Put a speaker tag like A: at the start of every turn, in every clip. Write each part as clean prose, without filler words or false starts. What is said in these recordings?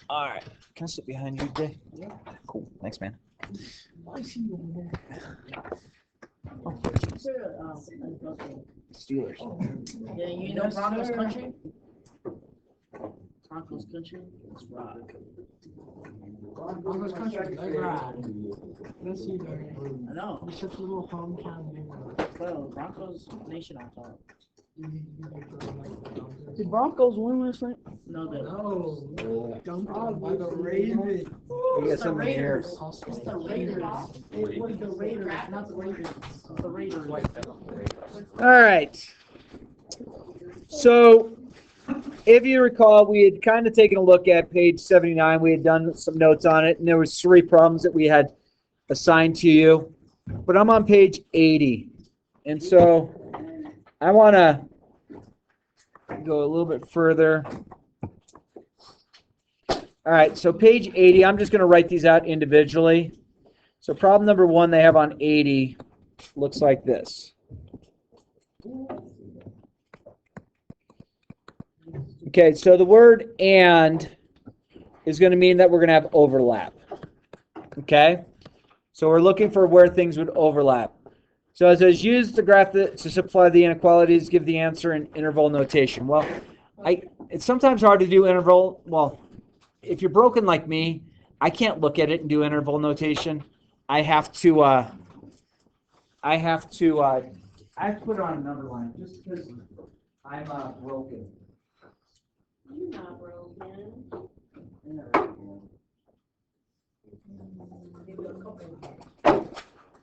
A: All right. Can I sit behind you, Jay? Yeah. Cool. Thanks, man. Steelers.
B: Yeah, you know Broncos country? Broncos country? It's rock.
C: Broncos country, they ride. Let's see there.
B: I know.
C: It's such a little hometown.
B: Well, Broncos nation on top.
D: Did Broncos win last night?
B: No, they
C: No. Dumped on by the Ravens.
A: We got some in the air.
B: It's the Raiders. It was the Raiders, not the Ravens. It's the Raiders.
D: All right. So, if you recall, we had kind of taken a look at page 79. We had done some notes on it, and there was 3 problems that we had assigned to you. But I'm on page 80. And so, I want to go a little bit further. All right, so page 80, I'm just going to write these out individually. So problem number 1 they have on 80 looks like this. Okay, so the word "and" is going to mean that we're going to have overlap. Okay? So we're looking for where things would overlap. So it says, use the graph to simplify the inequalities, give the answer in interval notation. Well, it's sometimes hard to do interval. Well, if you're broken like me, I can't look at it and do interval notation. I have to put it on a number line just because I'm broken.
E: You're not broken.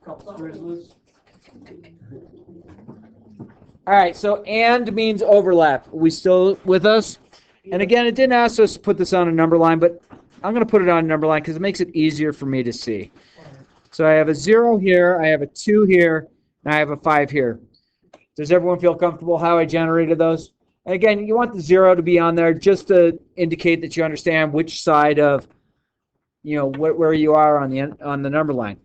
D: Couple screws loose. All right, so "and" means overlap. Are we still with us? And again, it didn't ask us to put this on a number line, but I'm going to put it on a number line because it makes it easier for me to see. So I have a 0 here, I have a 2 here, and I have a 5 here. Does everyone feel comfortable how I generated those? And again, you want the 0 to be on there just to indicate that you understand which side of, where you are on the number line.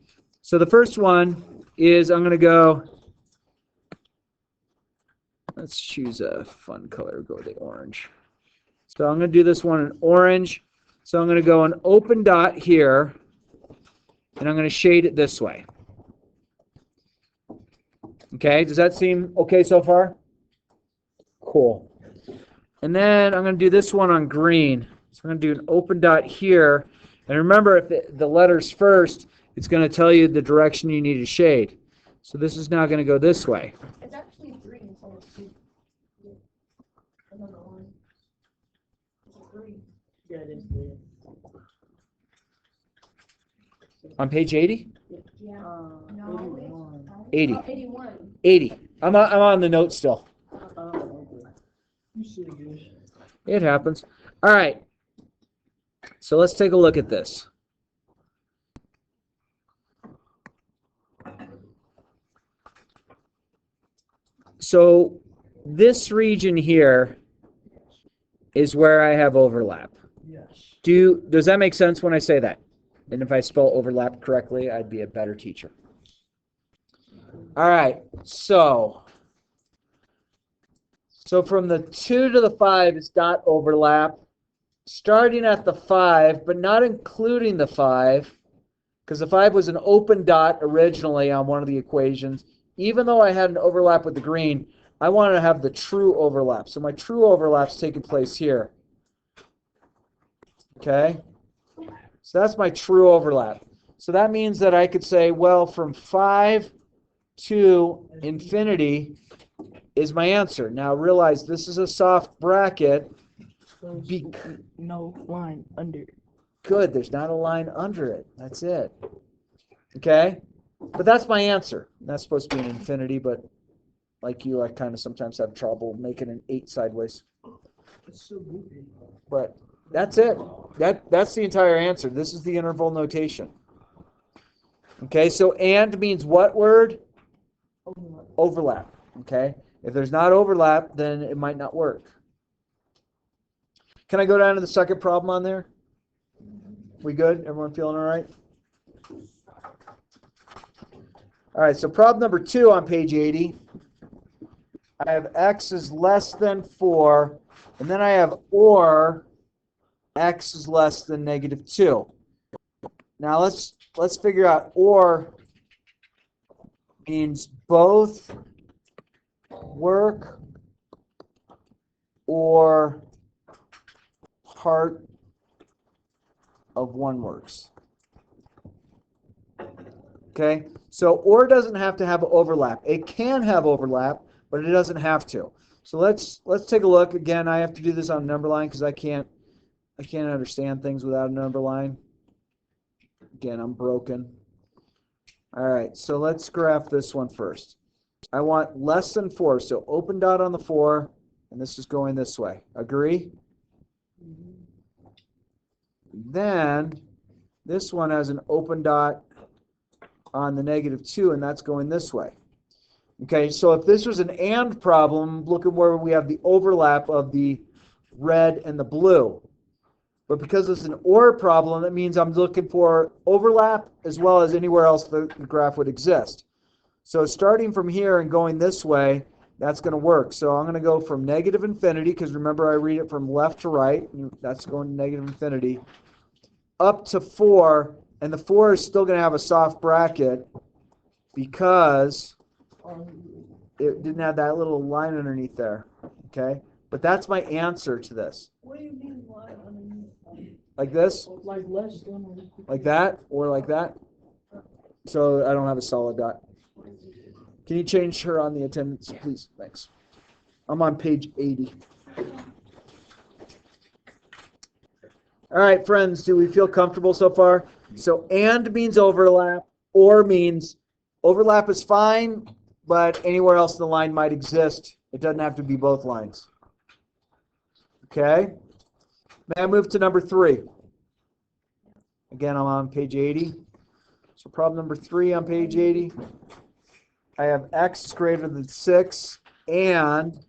D: So the first one is I'm going to go. Let's choose a fun color. Go with the orange. So I'm going to do this one in orange. So I'm going to go an open dot here, and I'm going to shade it this way. Okay, does that seem okay so far? Cool. And then I'm going to do this one on green. So I'm going to do an open dot here. And remember, if the letter's first, it's going to tell you the direction you need to shade. So this is now going to go this way.
E: It's actually 3 instead of 2. Another one. It's a 3.
B: Yeah, it is good.
D: On page 80?
E: Yeah.
B: No.
D: 80.
E: Oh, 81.
D: 80. I'm on the note still.
B: You see good.
D: It happens. All right. So let's take a look at this. So this region here is where I have overlap.
B: Yes.
D: Does that make sense when I say that? And if I spell overlap correctly, I'd be a better teacher. All right. So from the 2 to the 5 is dot overlap. Starting at the 5, but not including the 5, because the 5 was an open dot originally on one of the equations. Even though I had an overlap with the green, I wanted to have the true overlap. So my true overlap's taking place here. Okay? So that's my true overlap. So that means that I could say, well, from 5 to infinity is my answer. Now realize this is a soft bracket. No line under. Good, there's not a line under it. That's it. Okay? But that's my answer. That's supposed to be an infinity, but like you, I kind of sometimes have trouble making an 8 sideways.
B: It's so goofy.
D: But that's it. That's the entire answer. This is the interval notation. Okay, so "and" means what word? Overlap. Okay? If there's not overlap, then it might not work. Can I go down to the second problem on there? We good? Everyone feeling all right? All right, so problem number 2 on page 80. I have x is less than 4, and then I have or x is less than -2. Now let's figure out or means both work or part of one works. Okay, so or doesn't have to have overlap. It can have overlap, but it doesn't have to. So let's take a look. Again, I have to do this on a number line because I can't understand things without a number line. Again, I'm broken. All right, so let's graph this one first. I want less than 4, so open dot on the 4, and this is going this way. Agree? Then this one has an open dot on the -2, and that's going this way. Okay, so if this was an and problem, look at where we have the overlap of the red and the blue. But because it's an or problem, that means I'm looking for overlap as well as anywhere else the graph would exist. So starting from here and going this way, that's going to work. So I'm going to go from -infinity, because remember I read it from left to right. That's going to -infinity. Up to 4, and the 4 is still going to have a soft bracket because it didn't have that little line underneath there. Okay? But that's my answer to this.
E: What do you mean why underneath?
D: Like this,
B: Like less than or equal
D: like that, or like that. So I don't have a solid dot. Can you change her on the attendance, please? Thanks. I'm on page 80. All right, friends, do we feel comfortable so far? So and means overlap, or means overlap is fine, but anywhere else in the line might exist. It doesn't have to be both lines. Okay? May I move to number 3? Again, I'm on page 80. So problem number 3 on page 80. I have x is greater than 6 and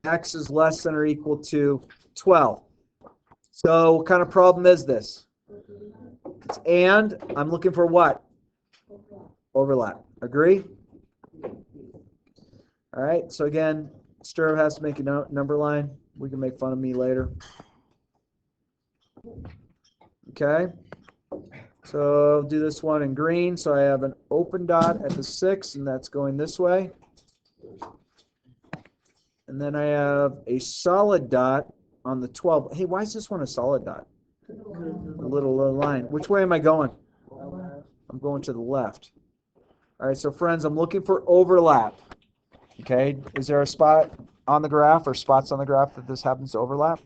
D: x is less than or equal to 12. So what kind of problem is this? It's and. I'm looking for what? Overlap. Agree? All right. So again, Stir has to make a number line. We can make fun of me later. Okay. So I'll do this one in green. So I have an open dot at the 6, and that's going this way. And then I have a solid dot on the 12. Hey, why is this one a solid dot? A little line. Which way am I going? I'm going to the left. All right, so friends, I'm looking for overlap. Okay, is there a spot on the graph or spots on the graph that this happens to overlap?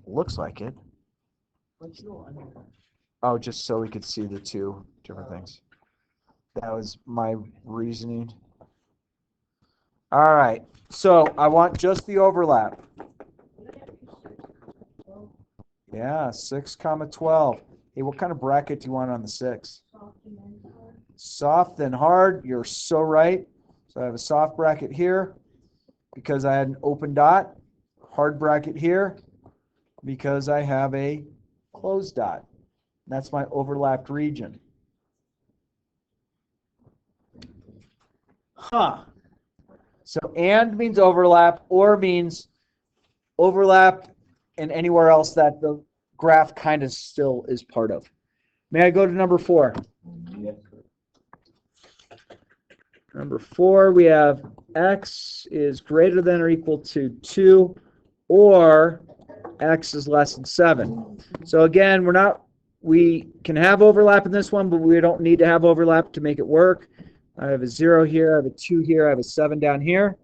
D: Looks like it. Oh, just so we could see the two different things. That was my reasoning. All right, so I want just the overlap. Yeah, 6, 12. Hey, what kind of bracket do you want on the 6? Soft and hard. You're so right. So I have a soft bracket here because I had an open dot. Hard bracket here because I have a closed dot. That's my overlapped region. So and means overlap, or means overlap and anywhere else that the graph kind of still is part of. May I go to number 4? Number 4, we have x is greater than or equal to 2, or x is less than 7. So again, we can have overlap in this one, but we don't need to have overlap to make it work. I have a 0 here, I have a 2 here, I have a 7 down here.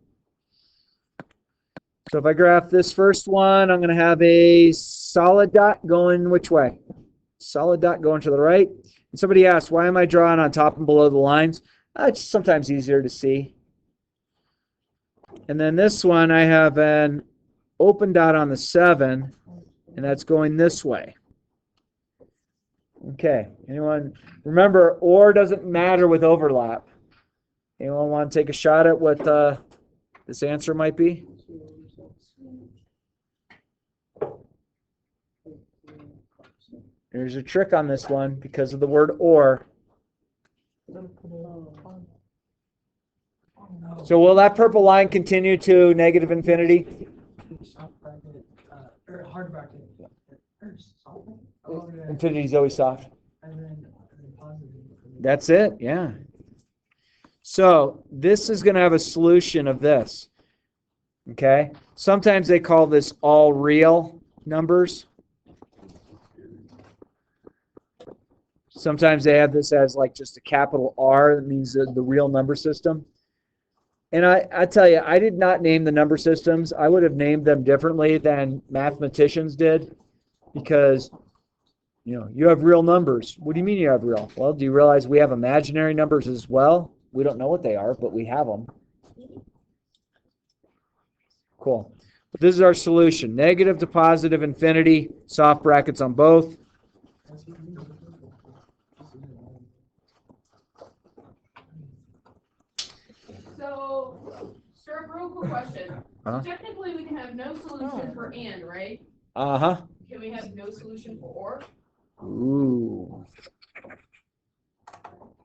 D: So if I graph this first one, I'm going to have a solid dot going which way? Solid dot going to the right. And somebody asked, why am I drawing on top and below the lines? It's sometimes easier to see. And then this one, I have an open dot on the 7, and that's going this way. Okay, anyone? Remember, or doesn't matter with overlap. Anyone want to take a shot at what this answer might be? There's a trick on this one because of the word or. So will that purple line continue to negative infinity?
C: Hard bracket.
D: Infinity is always soft.
C: And then positive.
D: That's it, yeah. So this is going to have a solution of this. Okay? Sometimes they call this all real numbers. Sometimes they have this as like just a capital R. That means the real number system. And I tell you, I did not name the number systems. I would have named them differently than mathematicians did, because you have real numbers. What do you mean you have real? Well, do you realize we have imaginary numbers as well? We don't know what they are, but we have them. Cool. But this is our solution. Negative to positive infinity, soft brackets on both.
B: So, sir, real quick question.
D: Uh-huh.
B: Technically, we can have no solution for and, right?
D: Uh-huh.
B: Can we have no solution for or?
D: Ooh.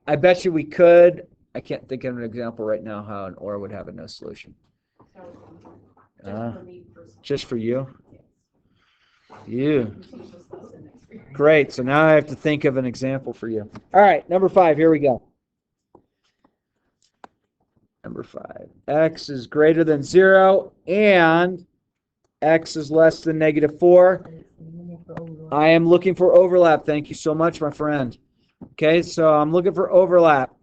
D: I bet you we could. I can't think of an example right now how an or would have a no solution.
B: For me personally.
D: Just for you? You. Great. So now I have to think of an example for you. All right, number 5. Here we go. Number 5. X is greater than 0 and x is less than -4. I am looking for overlap. Thank you so much, my friend. Okay, so I'm looking for overlap.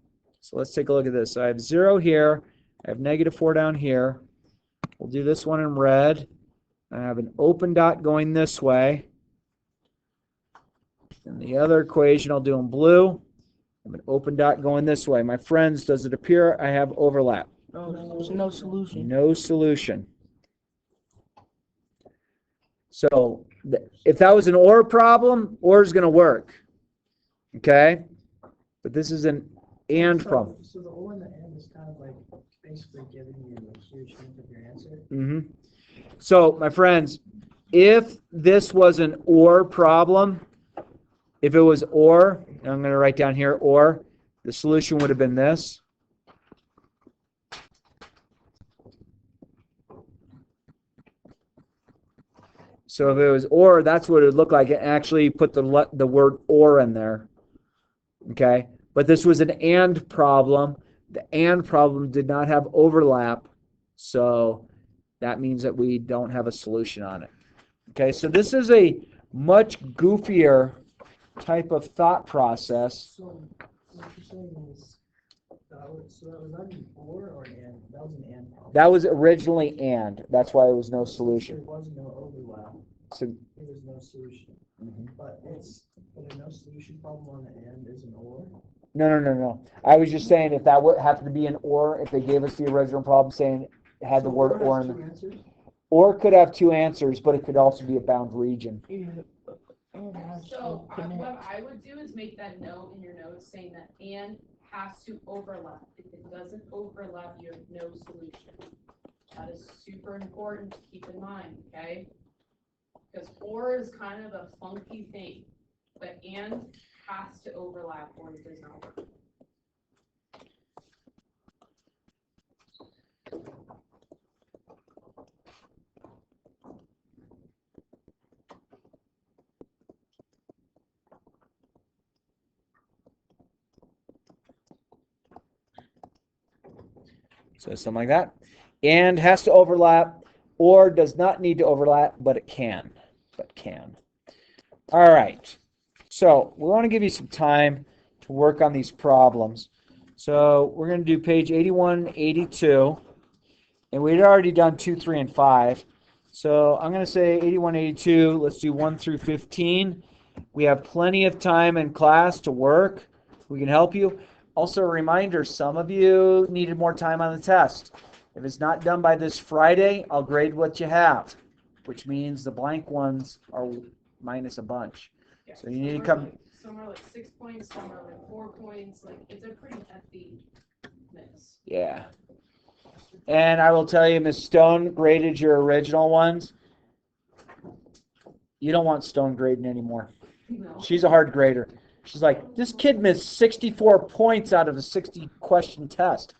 D: So let's take a look at this. So I have 0 here. I have -4 down here. We'll do this one in red. I have an open dot going this way. And the other equation I'll do in blue. I have an open dot going this way. My friends, does it appear I have overlap?
C: No, there's no solution.
D: No solution. So if that was an OR problem, OR is going to work. Okay? But this is an AND problem.
C: So the O and the and is kind of like basically giving you the solution of your answer.
D: Mm-hmm. So, my friends, if this was an OR problem, if it was OR, and I'm going to write down here OR, the solution would have been this. So if it was OR, that's what it would look like. It actually put the word OR in there. Okay? But this was an AND problem. The AND problem did not have overlap, so that means that we don't have a solution on it. Okay, so this is a much goofier type of thought process.
C: So what you're saying is, so that was not an or an and, that was an and problem.
D: That was originally AND. That's why there was no
C: There
D: solution.
C: was no overlap.
D: So,
C: There was no solution. But a no solution problem on the and is an or.
D: no. I was just saying if that would happen to be an OR, if they gave us the original problem saying it had the word OR in it. Or could have two answers, but it could also be a bound region.
B: So what I would do is make that note in your notes saying that and has to overlap. If it doesn't overlap, you have no solution. That is super important to keep in mind, okay? Because or is kind of a funky thing, but and has to overlap or it does not work.
D: So something like that. And has to overlap, or does not need to overlap, but it can. All right. So we want to give you some time to work on these problems. So we're going to do page 81, 82. And we'd already done 2, 3, and 5. So I'm going to say 81, 82. Let's do 1 through 15. We have plenty of time in class to work. We can help you. Also, a reminder, some of you needed more time on the test. If it's not done by this Friday, I'll grade what you have, which means the blank ones are minus a bunch.
B: Yeah,
D: So you need to come.
B: Some are like 6 points, some are like 4 points. Like it's a pretty hefty mix.
D: Yeah. And I will tell you, Ms. Stone graded your original ones. You don't want Stone grading anymore.
B: No.
D: She's a hard grader. She's like, this kid missed 64 points out of a 60-question test.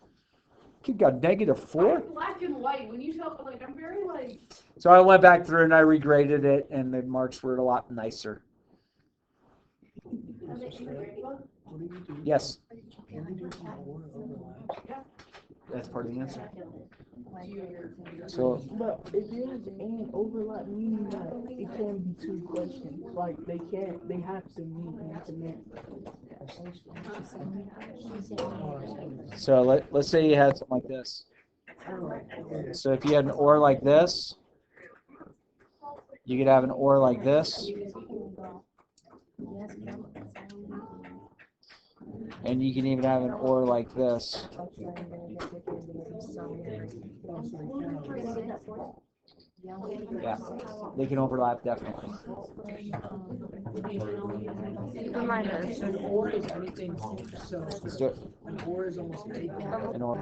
D: Kid got -4?
B: I'm black and white. When you tell, like, I'm very like.
D: So I went back through and I regraded it, and the marks were a lot nicer.
C: What do you do?
D: Yes,
C: Can we do some or overlap?
D: that's part of the answer.
B: Do your-
D: So,
E: But if there's any overlap, meaning that it can be two questions, like they have to meet and connect.
D: so let's say you had something like this. So if you had an or like this, you could have an or like this, and you can even have an or like this. Yeah, they can overlap definitely.
E: Reminder.
C: An or is anything, so
D: Let's do it.
C: an or is almost anything.
D: An or.